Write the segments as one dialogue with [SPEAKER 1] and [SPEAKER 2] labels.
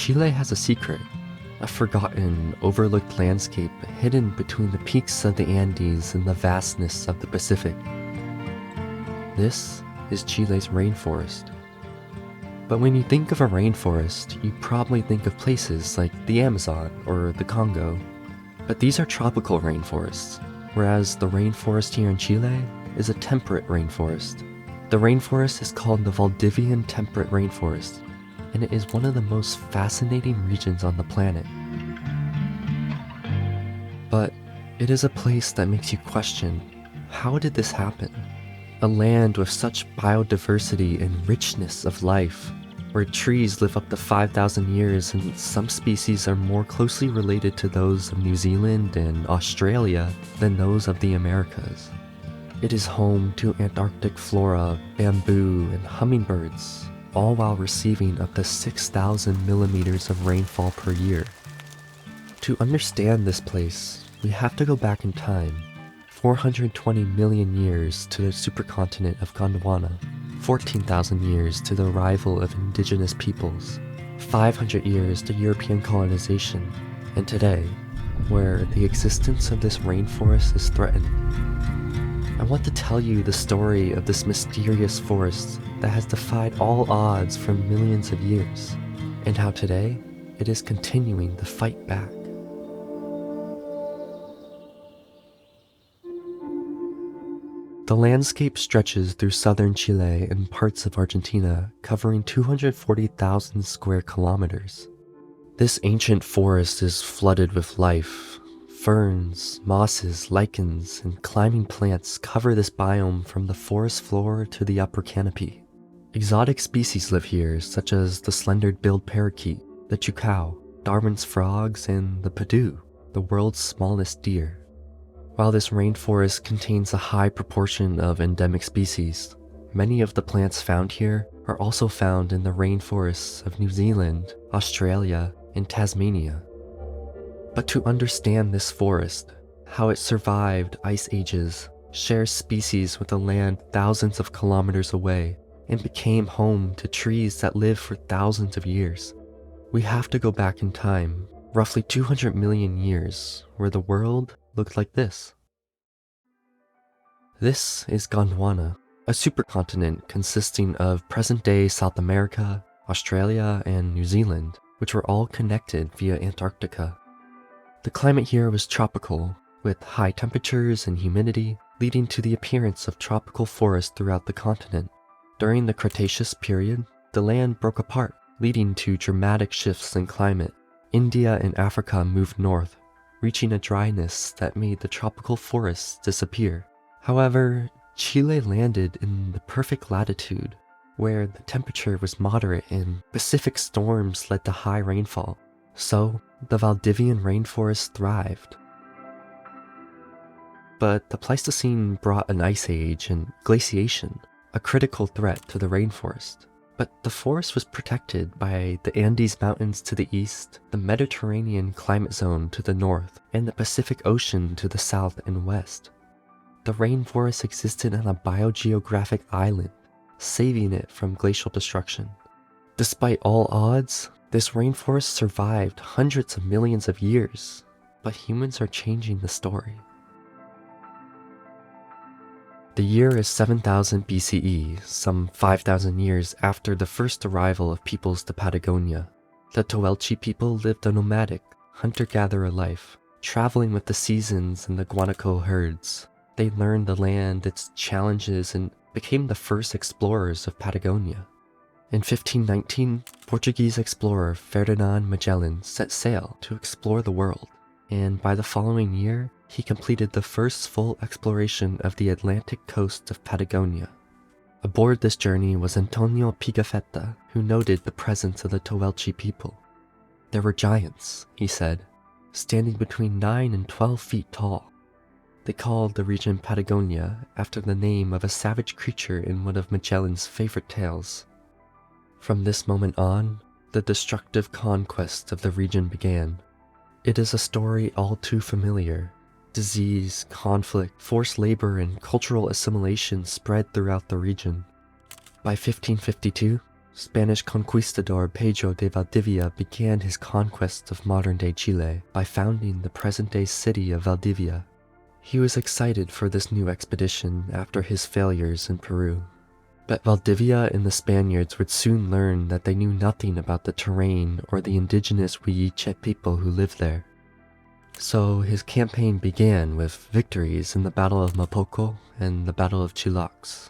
[SPEAKER 1] Chile has a secret, a forgotten, overlooked landscape hidden between the peaks of the Andes and the vastness of the Pacific. This is Chile's rainforest. But when you think of a rainforest, you probably think of places like the Amazon or the Congo. But these are tropical rainforests, whereas the rainforest here in Chile is a temperate rainforest. The rainforest is called the Valdivian temperate rainforest, and it is one of the most fascinating regions on the planet. But it is a place that makes you question, how did this happen? A land with such biodiversity and richness of life, where trees live up to 5,000 years and some species are more closely related to those of New Zealand and Australia than those of the Americas. It is home to Antarctic flora, bamboo, and hummingbirds, all while receiving up to 6,000 millimeters of rainfall per year. To understand this place, we have to go back in time, 420 million years to the supercontinent of Gondwana, 14,000 years to the arrival of indigenous peoples, 500 years to European colonization, and today, where the existence of this rainforest is threatened. I want to tell you the story of this mysterious forest that has defied all odds for millions of years, and how today it is continuing to fight back. The landscape stretches through southern Chile and parts of Argentina, covering 240,000 square kilometers. This ancient forest is flooded with life. Ferns, mosses, lichens, and climbing plants cover this biome from the forest floor to the upper canopy. Exotic species live here, such as the slender-billed parakeet, the chukau, Darwin's frogs, and the padu, the world's smallest deer. While this rainforest contains a high proportion of endemic species, many of the plants found here are also found in the rainforests of New Zealand, Australia, and Tasmania. But to understand this forest, how it survived ice ages, shares species with a land thousands of kilometers away, and became home to trees that lived for thousands of years, we have to go back in time, roughly 200 million years, where the world looked like this. This is Gondwana, a supercontinent consisting of present-day South America, Australia, and New Zealand, which were all connected via Antarctica. The climate here was tropical, with high temperatures and humidity, leading to the appearance of tropical forests throughout the continent. During the Cretaceous period, the land broke apart, leading to dramatic shifts in climate. India and Africa moved north, reaching a dryness that made the tropical forests disappear. However, Chile landed in the perfect latitude, where the temperature was moderate and Pacific storms led to high rainfall. So, the Valdivian rainforest thrived. But the Pleistocene brought an ice age and glaciation, a critical threat to the rainforest. But the forest was protected by the Andes Mountains to the east, the Mediterranean climate zone to the north, and the Pacific Ocean to the south and west. The rainforest existed on a biogeographic island, saving it from glacial destruction. Despite all odds, this rainforest survived hundreds of millions of years, but humans are changing the story. The year is 7000 BCE, some 5,000 years after the first arrival of peoples to Patagonia. The Tehuelche people lived a nomadic, hunter-gatherer life, traveling with the seasons and the guanaco herds. They learned the land, its challenges, and became the first explorers of Patagonia. In 1519, Portuguese explorer Ferdinand Magellan set sail to explore the world, and by the following year, he completed the first full exploration of the Atlantic coast of Patagonia. Aboard this journey was Antonio Pigafetta, who noted the presence of the Tehuelche people. There were giants, he said, standing between 9 and 12 feet tall. They called the region Patagonia after the name of a savage creature in one of Magellan's favorite tales. From this moment on, the destructive conquest of the region began. It is a story all too familiar. Disease, conflict, forced labor, and cultural assimilation spread throughout the region. By 1552, Spanish conquistador Pedro de Valdivia began his conquest of modern-day Chile by founding the present-day city of Valdivia. He was excited for this new expedition after his failures in Peru. But Valdivia and the Spaniards would soon learn that they knew nothing about the terrain or the indigenous Huilliche people who lived there. So his campaign began with victories in the Battle of Mapoco and the Battle of Chilox.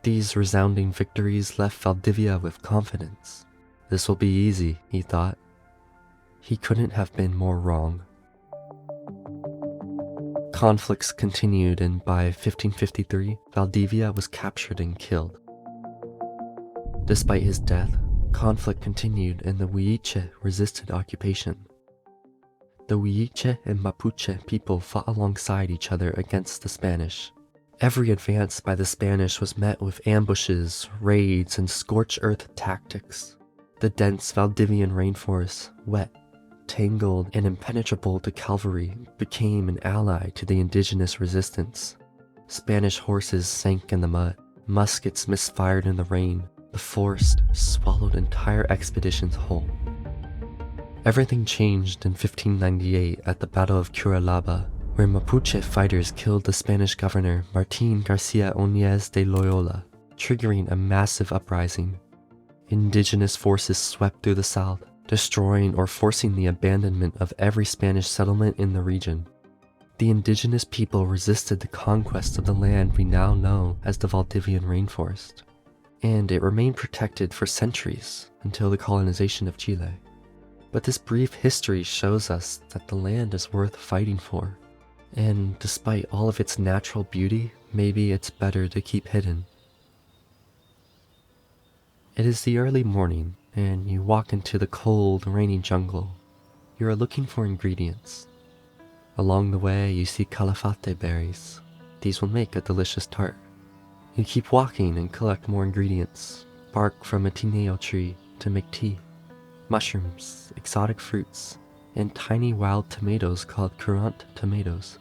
[SPEAKER 1] These resounding victories left Valdivia with confidence. This will be easy, he thought. He couldn't have been more wrong. Conflicts continued, and by 1553, Valdivia was captured and killed. Despite his death, conflict continued and the Huilliche resisted occupation. The Huilliche and Mapuche people fought alongside each other against the Spanish. Every advance by the Spanish was met with ambushes, raids, and scorched earth tactics. The dense Valdivian rainforest, wet, tangled, and impenetrable to cavalry, became an ally to the indigenous resistance. Spanish horses sank in the mud, muskets misfired in the rain. The forest swallowed entire expeditions whole. Everything changed in 1598 at the Battle of Curalaba, where Mapuche fighters killed the Spanish governor Martín García Oñez de Loyola, triggering a massive uprising. Indigenous forces swept through the south, destroying or forcing the abandonment of every Spanish settlement in the region. The indigenous people resisted the conquest of the land we now know as the Valdivian Rainforest, and it remained protected for centuries until the colonization of Chile. But this brief history shows us that the land is worth fighting for. And despite all of its natural beauty, maybe it's better to keep hidden. It is the early morning, and you walk into the cold, rainy jungle. You are looking for ingredients. Along the way, you see calafate berries. These will make a delicious tart. You keep walking and collect more ingredients. Bark from a tineo tree to make tea. Mushrooms, exotic fruits, and tiny wild tomatoes called currant tomatoes.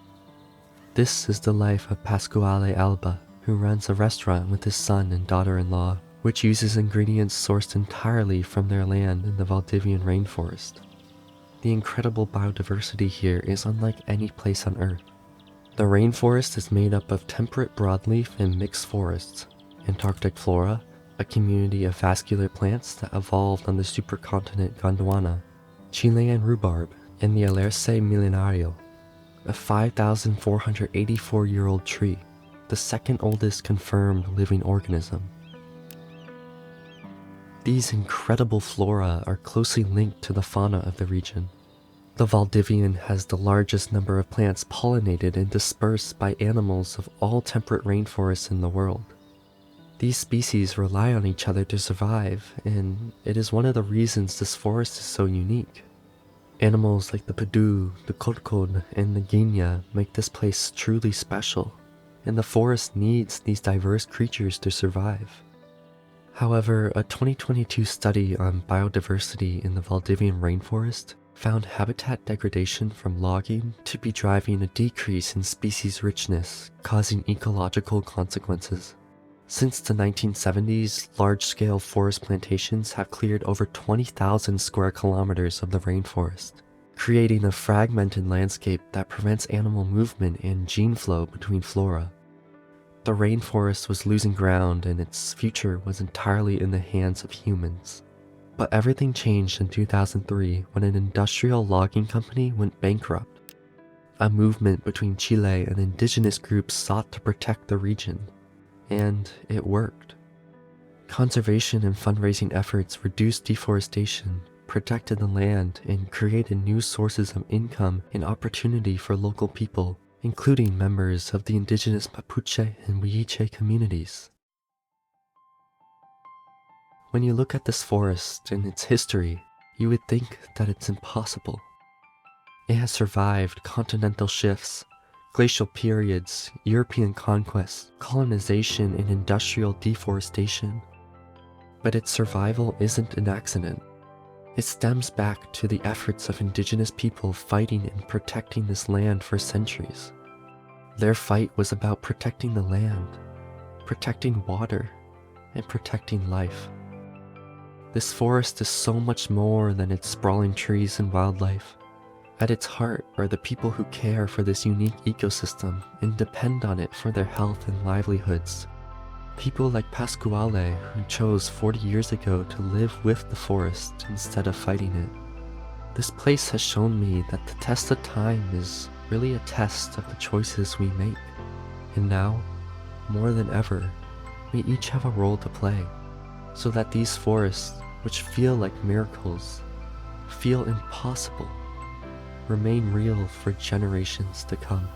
[SPEAKER 1] This is the life of Pasquale Alba, who runs a restaurant with his son and daughter-in-law, which uses ingredients sourced entirely from their land in the Valdivian rainforest. The incredible biodiversity here is unlike any place on Earth. The rainforest is made up of temperate broadleaf and mixed forests, Antarctic flora, a community of vascular plants that evolved on the supercontinent Gondwana, Chilean rhubarb, and the Alerce millenario, a 5,484-year-old tree, the second oldest confirmed living organism. These incredible flora are closely linked to the fauna of the region. The Valdivian has the largest number of plants pollinated and dispersed by animals of all temperate rainforests in the world. These species rely on each other to survive, and it is one of the reasons this forest is so unique. Animals like the padu, the kodkod, and the guiña make this place truly special, and the forest needs these diverse creatures to survive. However, a 2022 study on biodiversity in the Valdivian rainforest found habitat degradation from logging to be driving a decrease in species richness, causing ecological consequences. Since the 1970s, large-scale forest plantations have cleared over 20,000 square kilometers of the rainforest, creating a fragmented landscape that prevents animal movement and gene flow between flora. The rainforest was losing ground and its future was entirely in the hands of humans. But everything changed in 2003 when an industrial logging company went bankrupt. A movement between Chile and indigenous groups sought to protect the region. And it worked. Conservation and fundraising efforts reduced deforestation, protected the land, and created new sources of income and opportunity for local people, including members of the indigenous Mapuche and Huilliche communities. When you look at this forest and its history, you would think that it's impossible. It has survived continental shifts, glacial periods, European conquest, colonization, and industrial deforestation. But its survival isn't an accident. It stems back to the efforts of indigenous people fighting and protecting this land for centuries. Their fight was about protecting the land, protecting water, and protecting life. This forest is so much more than its sprawling trees and wildlife. At its heart are the people who care for this unique ecosystem and depend on it for their health and livelihoods. People like Pasquale, who chose 40 years ago to live with the forest instead of fighting it. This place has shown me that the test of time is really a test of the choices we make. And now, more than ever, we each have a role to play, so that these forests, which feel like miracles, feel impossible, remain real for generations to come.